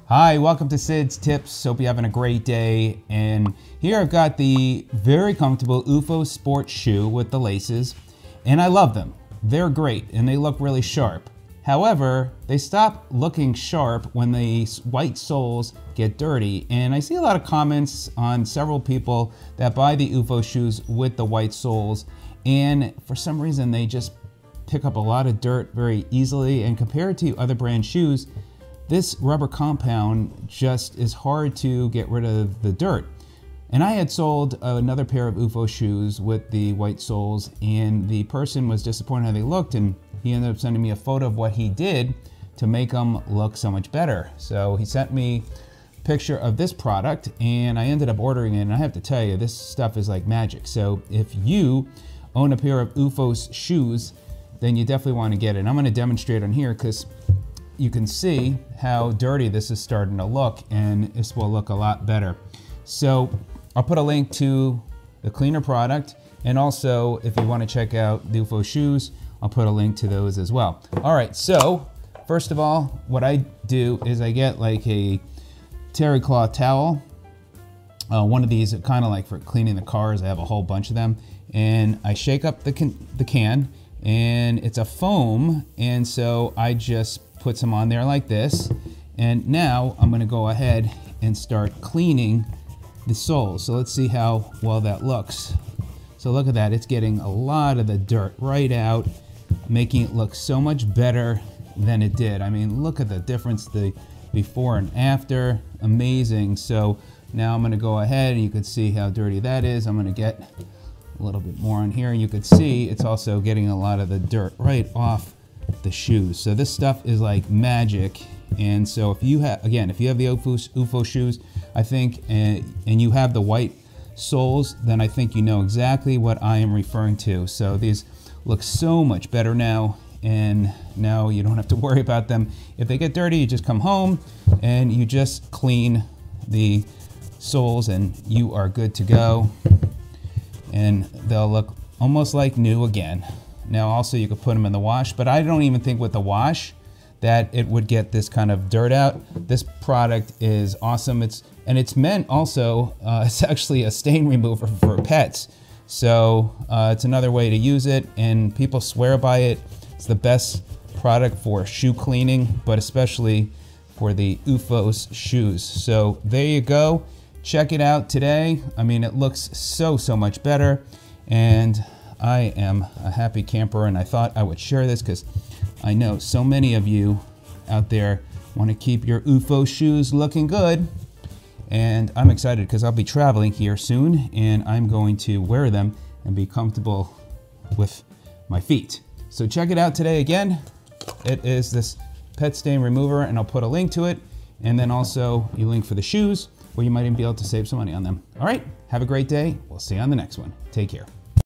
Hi, welcome to Sid's Tips. Hope you're having a great day. And here I've got the very comfortable OOFOS sports shoe with the laces, and I love them. They're great and they look really sharp. However, they stop looking sharp when the white soles get dirty. And I see a lot of comments on several people that buy the OOFOS shoes with the white soles, and for some reason they just pick up a lot of dirt very easily. And compared to other brand shoes, this rubber compound just is hard to get rid of the dirt. And I had sold another pair of OOFOS shoes with the white soles, and the person was disappointed how they looked, and he ended up sending me a photo of what he did to make them look so much better. So he sent me a picture of this product, and I ended up ordering it, and I have to tell you, this stuff is like magic. So if you own a pair of OOFOS shoes, then you definitely want to get it. And I'm going to demonstrate on here because you can see how dirty this is starting to look, and this will look a lot better. So I'll put a link to the cleaner product, and also if you want to check out the OOFOS shoes, I'll put a link to those as well. All right, so first of all, what I do is I get like a terry cloth towel. One of these are kind of like for cleaning the cars. I have a whole bunch of them, and I shake up the can, and it's a foam, and so I just put some on there like this. And now I'm going to go ahead and start cleaning the soles. So let's see how well that looks. So look at that, it's getting a lot of the dirt right out, making it look so much better than it did. I mean, look at the difference, the before and after, amazing. So now I'm going to go ahead, and you can see how dirty that is. I'm going to get a little bit more on here, and you can see it's also getting a lot of the dirt right off the shoes. So this stuff is like magic. And so if you have, again, if you have the OOFOS shoes, I think, and you have the white soles, then I think you know exactly what I am referring to. So these look so much better now, and now you don't have to worry about them. If they get dirty, you just come home and you just clean the soles, and you are good to go, and they'll look almost like new again. Now also you could put them in the wash, but I don't even think with the wash that it would get this kind of dirt out. This product is awesome. It's meant also, it's actually a stain remover for pets. So it's another way to use it, and people swear by it. It's the best product for shoe cleaning, but especially for the OOFOS shoes. So there you go. Check it out today. I mean, it looks so much better, and I am a happy camper, and I thought I would share this because I know so many of you out there want to keep your OOFOS shoes looking good. And I'm excited because I'll be traveling here soon, and I'm going to wear them and be comfortable with my feet. So check it out today again. It is this pet stain remover, and I'll put a link to it, and then also a link for the shoes, where you might even be able to save some money on them. All right, have a great day. We'll see you on the next one. Take care.